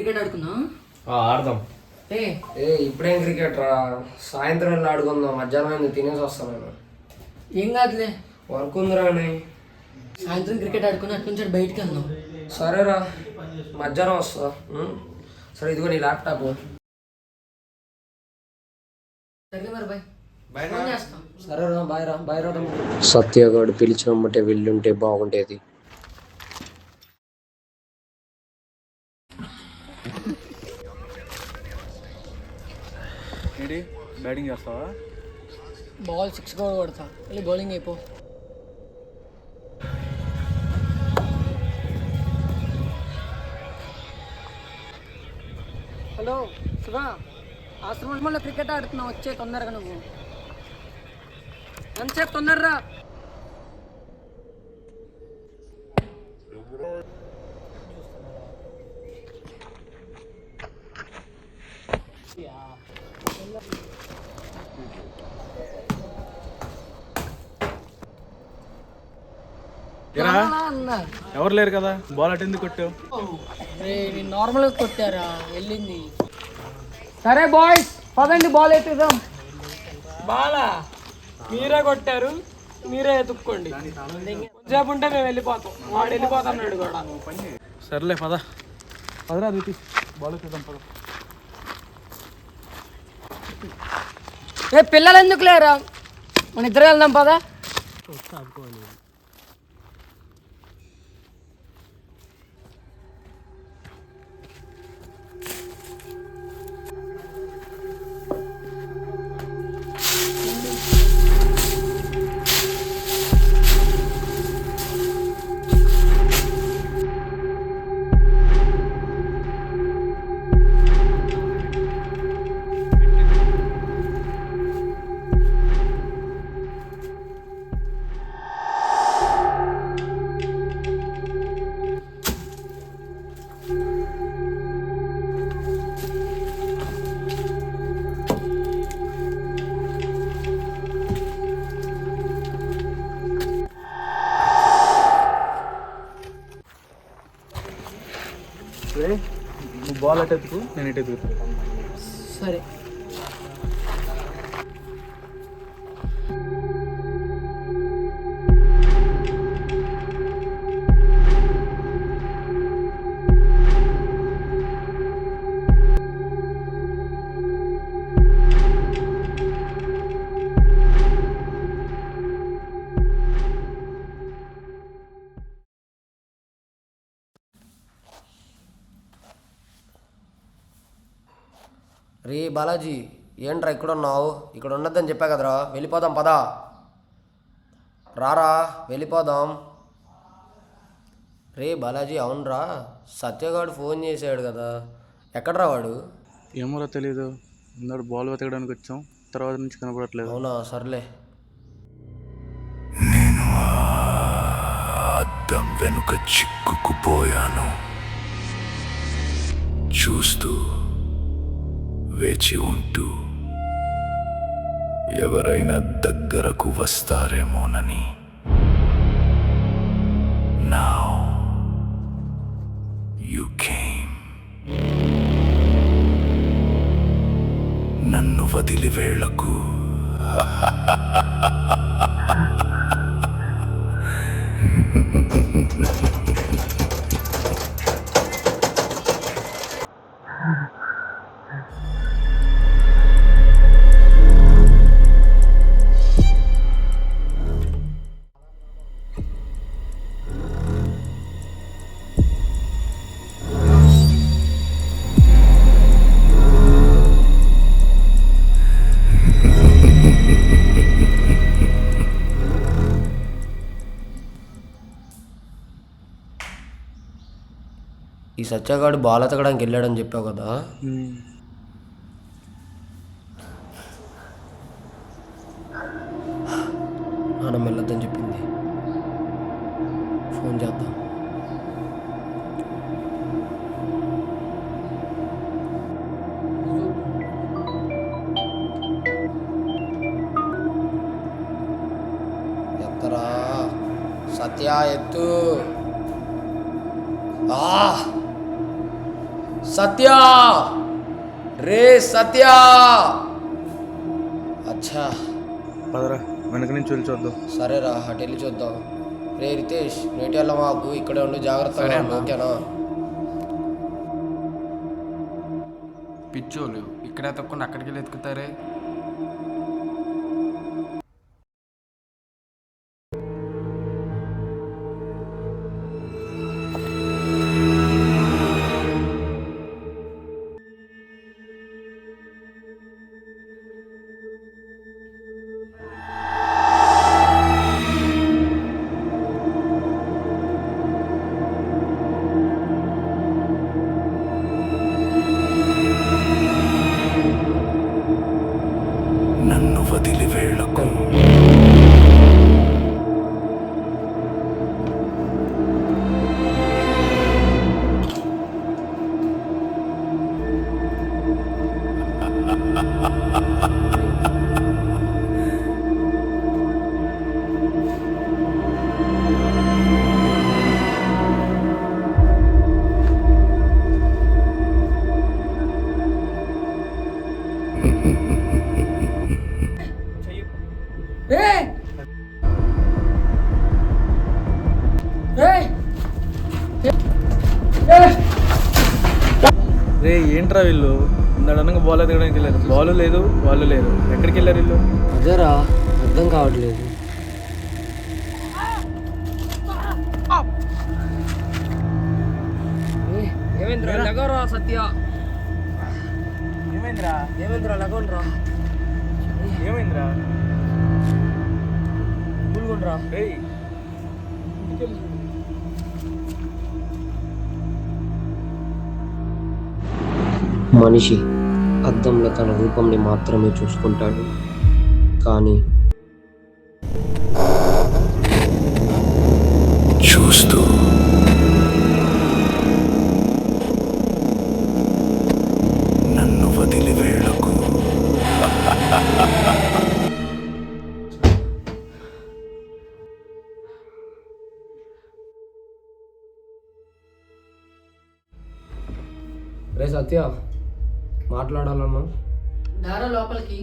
Cricket ఆడుకుందాం. ఆడదాం. ఇప్పుడేం క్రికెట్ రా, సాయంత్రం వెళ్ళి ఆడుకుందాం. మధ్యాహ్నం తినేసి వస్తాను నేను. ఏం కాదులే, వర్క్ ఉందిరా అని. సాయంత్రం క్రికెట్ ఆడుకుని అటు నుంచి బయటికి వెళ్దాం. సరేరా, మధ్యాహ్నం వస్తా. సరే, ఇదిగో నీ ల్యాప్టాప్. సరే మరి బాయ్. సరేరా, బాయ్ రా. బాయ్ రా. సత్యగాడు పిలిచినమ్మటే వెళ్ళుంటే బాగుండేది. ఏంటి బ్యాటింగ్ చేస్తావా? బాల్ 6 కూడా కొడతా. వెళ్ళి బౌలింగ్ అయిపో. హలో శివ, ఆశ్రమంలో క్రికెట్ ఆడుతున్నావు, వచ్చే తొందరగా. నువ్వు ఎంతసేపు తొందరరా. ఎవరు లేరు కదా, బాల్ అటు ఎందుకు కొట్టావు? నేను నార్మల్గా కొట్టారా, వెళ్ళింది. సరే బాయ్స్, పదండి బాల్ ఎత్తుదాం. బాలా మీరే కొట్టారు, మీరే ఎత్తుక్కోండి. కొంచెంసేపు ఉంటే మేము వెళ్ళిపోతాం. వాడు వెళ్ళిపోతున్నాడు కూడా. సర్లే పదరా రీతి, బాల్ ఎత్తుదాం పద. పిల్లలు ఎందుకు లేరా, మన ఇద్దరు వెళ్దాం పదా. నువ్వు బాల్ అటు ఎత్తుకు, నేను ఇటు ఎత్తుకుతాను. సరే. రే బాలాజీ, ఏంట్రా ఇక్కడ ఉన్నావు? ఇక్కడ ఉండద్దని చెప్పా కదరా, వెళ్ళిపోదాం పదా. రారా, వెళ్ళిపోదాం. రే బాలాజీ, అవునరా, సత్యగాడు ఫోన్ చేశాడు కదా, ఎక్కడరా వాడు? ఏమోరా తెలీదు. ముందు బాల్ వెతకడానికి వచ్చాం, తర్వాత నుంచి కనపడట్లేదు. అవునా, సర్లే. నేను అద్దం వెనుక చిక్కుకుపోయాను, చూస్తూ వేచి ఉంటూ ఎవరైనా దగ్గరకు వస్తారేమోనని. Now you came. నన్ను వదిలి వేళకు. ఈ సత్యగాడు బాల్ ఎతకడానికి వెళ్ళాడని చెప్పావు కదా, నాన్న వెళ్ళొద్దని చెప్పింది. ఫోన్ చేద్దాం. ఎత్తరా సత్య, ఎత్తు. సత్య రే సత్య. అచ్చా పదరా, వెనక నుంచి వెళ్ళి చూద్దాం. సరేరా, అటు వెళ్ళి చూద్దాం. రే రితేష్, నేటి వెళ్ళ మాకు ఇక్కడే ఉండు, జాగ్రత్తగా ఉండు, ఓకేనా? పిచ్చోళ్ళు ఇక్కడే తప్పకుండా అక్కడికి వెళ్ళి ఎత్తుకుతారే. నన్ను వదిలి వెళ్ళకు. ఏయ్! ఏయ్! ఏయ్! రే ఏంట్రా వీళ్ళు, ఇందాడనగా బాల్ ఎదగడానికి వెళ్ళారు. బాల్ లేదు, వాళ్ళు లేరు. ఎక్కడికి వెళ్ళారు వీళ్ళు? అదేరా, అర్థం కావట్లేదు. ఏమైందిరా, లెగవరా సత్య. ఏమైందిరా? ఏమైందిరా, లెగవరా. ఏమైందిరా? కూల్గొండ్రా. రేయ్ మనిషి అద్దంలో తన రూపంని మాత్రమే చూసుకుంటాడు, కానీ చూస్తూ నన్ను వదిలి వెళ్ళకు. రే సత్య, మాట్లాడాలన్నా? దారా లోపలికి.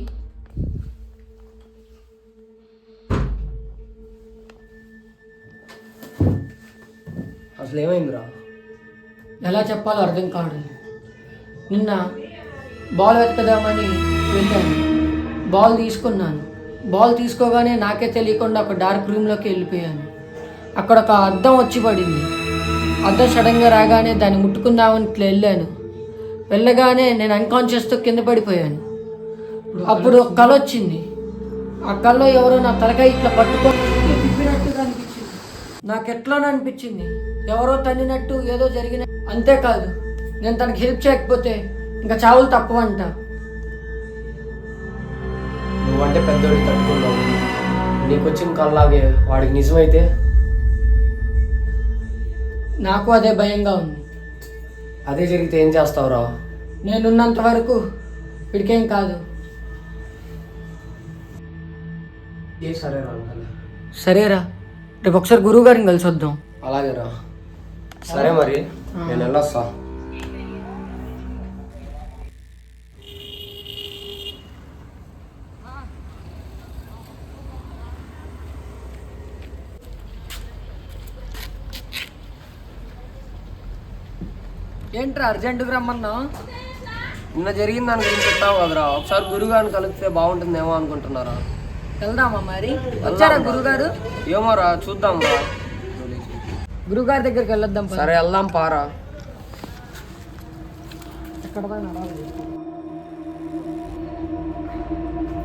అసలు ఏమైందిరా? ఎలా చెప్పాలో అర్థం కాదు. నిన్న బాల్ వెతకదామని వెళ్ళాను, బాల్ తీసుకున్నాను. బాల్ తీసుకోగానే నాకే తెలియకుండా ఒక డార్క్ రూమ్లోకి వెళ్ళిపోయాను. అక్కడ ఒక అద్దం వచ్చి పడింది. అద్దం సడన్గా రాగానే దాన్ని ముట్టుకుందామని ఇట్లా వెళ్ళాను. వెళ్ళగానే నేను అన్కాన్షియస్తో కింద పడిపోయాను. అప్పుడు ఒక కళ వచ్చింది. ఆ కళలో ఎవరో నా తలకాయ ఇట్లా పట్టుకొని తిప్పినట్టుగా అనిపించింది. నాకు ఎట్లానో అనిపించింది, ఎవరో తన్నినట్టు ఏదో జరిగిన. అంతేకాదు, నేను తనకి హెల్ప్ చేయకపోతే ఇంకా చావులు తక్కువ అంట. నువ్వంటే పెద్దోడి తట్టుకున్నావు, నీకు వచ్చిన కళ్ళలాగే వాడికి నిజమైతే? నాకు అదే భయంగా ఉంది. అదే జరిగితే ఏం చేస్తావురా? నేనున్నంత వరకు వీడికేం కాదు. ఏ సరేరా. సరేరా, రేపు ఒకసారి గురువు గారిని కలిసి వద్దాం. అలాగేరా. సరే మరి, నేను వెళ్ళొస్తా. ఏంట్రా అర్జెంటుగా రమ్మన్నావు? నిన్న జరిగిన దాని గురించి చెప్తావు కదరా, ఒకసారి గురుగారిని కలిస్తే బాగుంటుందేమో అనుకుంటున్నారా? వెళ్దామా మరి? వచ్చారా గురుగారు? ఏమోరా, చూద్దాం రా. గురుగారి దగ్గరికి వెళ్ళొద్దాం. సరే వెళ్దాం పారా.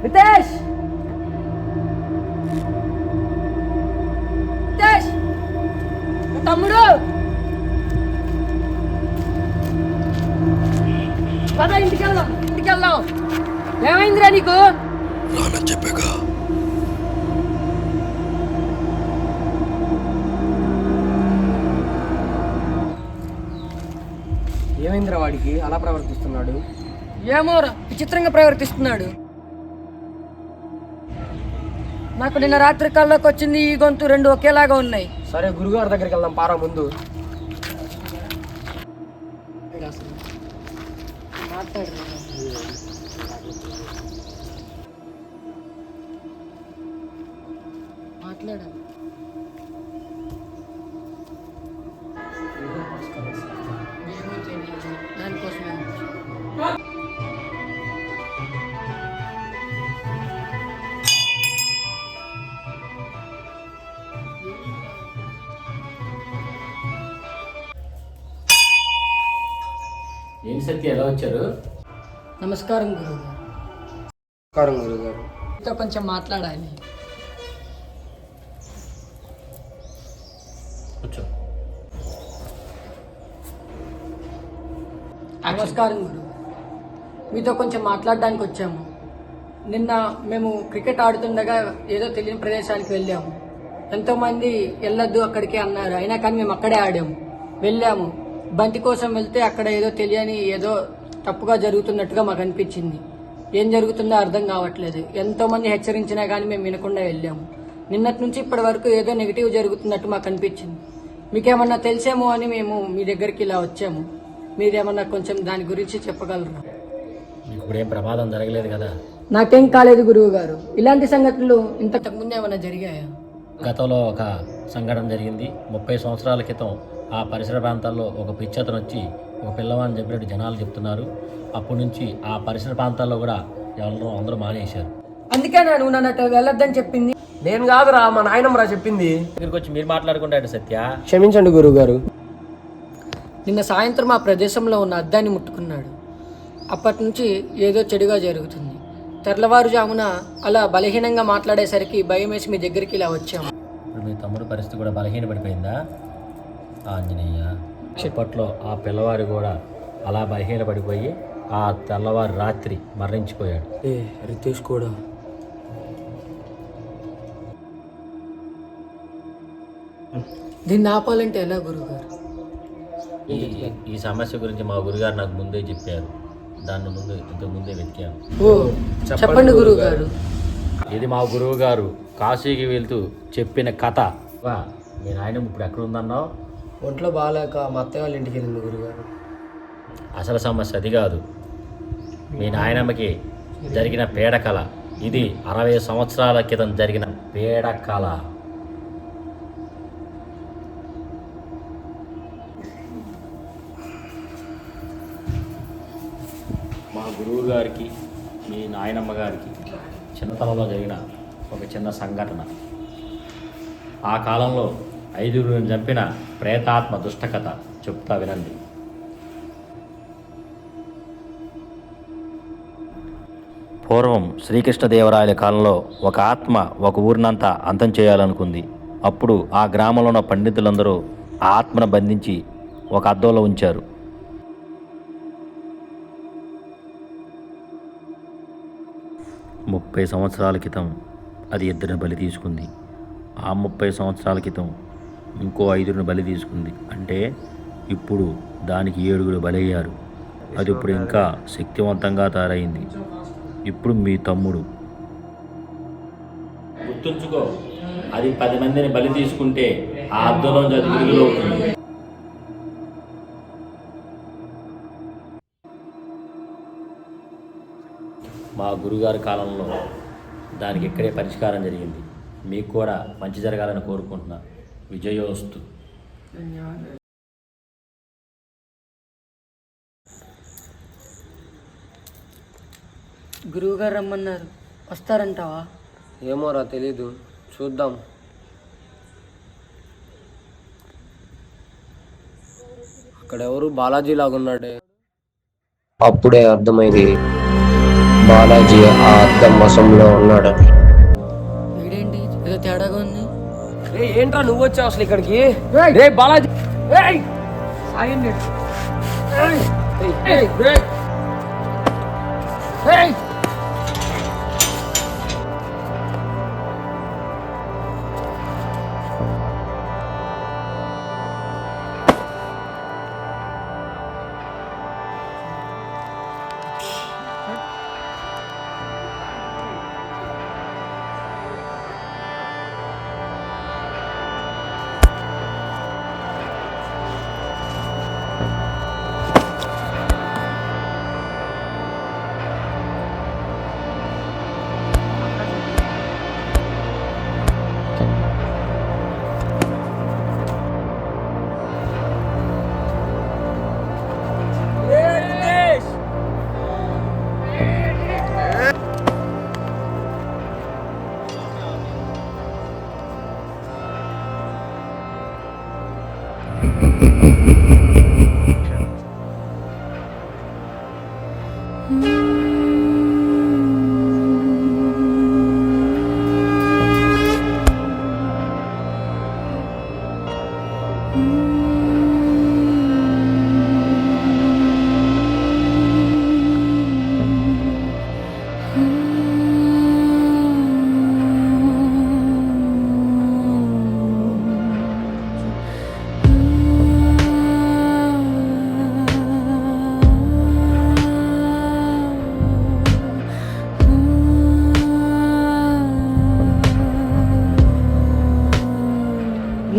రితేష్! రితేష్! తమ్ముడు పద, ఇంటికి వెళ్దాం. ఏమైందిరా నీకు? రానని చెప్పాగా. ఏమైందిరా వాడికి అలా ప్రవర్తిస్తున్నాడు? ఏమోరా, విచిత్రంగా ప్రవర్తిస్తున్నాడు. నాకు నిన్న రాత్రి కల్లోకి వచ్చింది ఈ గొంతు రెండు ఒకేలాగా ఉన్నాయి. సరే గురుగారి దగ్గరికి వెళ్దాం పారా ముందు. మాట్లాడరా మాట్లాడాలి. ఏమీ తెలియదు. దానికోసమే వచ్చాను. ఏంటి సత్య ఎలా వచ్చారు? నమస్కారం గురువుగారు. నమస్కారం గురుగారు. మీతో కొంచెం మాట్లాడాలి. కూర్చో. నమస్కారం గురువు. మీతో కొంచెం మాట్లాడడానికి వచ్చాము. నిన్న మేము క్రికెట్ ఆడుతుండగా ఏదో తెలియని ప్రదేశానికి వెళ్ళాము. ఎంతోమంది వెళ్ళొద్దు అక్కడికి అన్నారు, అయినా కానీ మేము అక్కడే ఆడాము. వెళ్ళాము, బంతి కోసం వెళ్తే అక్కడ ఏదో తెలియని ఏదో తప్పుగా జరుగుతున్నట్టుగా మాకు అనిపించింది. ఏం జరుగుతుందో అర్థం కావట్లేదు. ఎంతోమంది హెచ్చరించినా కానీ మేము వినకుండా వెళ్ళాము. నిన్నటి నుంచి ఇప్పటి వరకు ఏదో నెగిటివ్ జరుగుతున్నట్టు మాకు అనిపించింది. మీకేమన్నా తెలిసేమో అని మేము మీ దగ్గరికి ఇలా వచ్చాము. మీరేమన్నా కొంచెం దాని గురించి చెప్పగలరా? నీకు ఇప్పుడు ఏం ప్రమాదం జరగలేదు కదా? నాకేం కాలేదు గురువు గారు. ఇలాంటి సంఘటనలు ఇంతకు ముందు ఏమైనా జరిగాయా? గతంలో ఒక సంఘటన జరిగింది. 30 సంవత్సరాల క్రితం ఆ పరిసర ప్రాంతాల్లో ఒక పిచ్చతను వచ్చి ఒక పిల్లవాడిని చెప్పినట్టు జనాలు చెప్తున్నారు. అప్పటి నుంచి ఆ పరిసర ప్రాంతాల్లో కూడా అందరూ మానేశారు. అందుకే నువ్వు నన్ను అటు వెళ్ళొద్దని చెప్పింది. నేను కాదురా, మా నాయనమ్మరా చెప్పింది. దగ్గరికి వచ్చి మీరు మాట్లాడుకుంటాడు సత్య. క్షమించండి గురువుగారు. నిన్న సాయంత్రం ఆ ప్రదేశంలో ఉన్న అద్దాన్ని ముట్టుకున్నాడు. అప్పటి నుంచి ఏదో చెడుగా జరుగుతుంది. తెల్లవారుజామున అలా బలహీనంగా మాట్లాడేసరికి భయం వేసి మీ దగ్గరికి ఇలా వచ్చాము. ఇప్పుడు మీ తమ్ముడు పరిస్థితి కూడా బలహీనపడిపోయిందా? ఆంజనేయ, అప్పట్లో ఆ పిల్లవాడు కూడా అలా బలహీనపడిపోయి ఆ తెల్లవారు రాత్రి మరణించిపోయాడు. రితేష్ కూడా. దీన్ని ఆపాలంటే ఎలా గురువుగారు? ఈ సమస్య గురించి మా గురుగారు నాకు ముందే చెప్పారు. దాన్ని ఇంతకు ముందే వెతికాను. ఓ చెప్పండి గురువుగారు. ఇది మా గురువు గారు కాశీకి వెళ్తూ చెప్పిన కథ. మీ నాయన ఇప్పుడు ఎక్కడ ఉందన్నావు? ఒంట్లో బాగాలేక మా అత్తయ్య వాళ్ళ ఇంటికి వెళ్ళింది గురుగారు. అసలు సమస్య అది కాదు. మీ నాయనమ్మకి జరిగిన పీడకల. ఇది 60 సంవత్సరాల క్రితం జరిగిన పీడకల. మా గురువు గారికి మీ నాయనమ్మ గారికి చిన్నతనంలో జరిగిన ఒక చిన్న సంఘటన. ఆ కాలంలో 5గురిని చంపిన ప్రేతాత్మ దుష్టకథ చెప్తా వినండి. పూర్వం శ్రీకృష్ణదేవరాయల కాలంలో ఒక ఆత్మ ఒక ఊరినంతా అంతం చేయాలనుకుంది. అప్పుడు ఆ గ్రామంలో ఉన్న పండితులందరూ ఆ ఆత్మను బంధించి ఒక అద్దంలో ఉంచారు. ముప్పై సంవత్సరాల క్రితం అది 2 బలి తీసుకుంది. ఆ 30 సంవత్సరాల క్రితం ఇంకో 5 బలి తీసుకుంది. అంటే ఇప్పుడు దానికి 7 బలయ్యారు. అది ఇప్పుడు ఇంకా శక్తివంతంగా తయారైంది. ఇప్పుడు మీ తమ్ముడు. గుర్తుంచుకో, అది 10 మందిని బలి తీసుకుంటే ఆ అద్దంలో అది విడుదలవుతుంది. మా గురుగారి కాలంలో దానికి ఇక్కడే పరిష్కారం జరిగింది. మీకు కూడా మంచి జరగాలని కోరుకుంటున్నా. విజయోస్తు. గురువుగారు రమ్మన్నారు, వస్తారంటావా? ఏమోరా తెలీదు, చూద్దాం. అక్కడ ఎవరు బాలాజీ లాగున్నాడే. అప్పుడే అర్థమైంది బాలాజీ ఆ అద్దం వశంలో ఉన్నాడని. వీడేంటి ఏదో తేడాగా ఉంది. ఏంట్రా నువ్వు వచ్చావు అసలు ఇక్కడికి? రే బాలాజీ, సాయం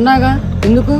ఉన్నాగా, ఎందుకు?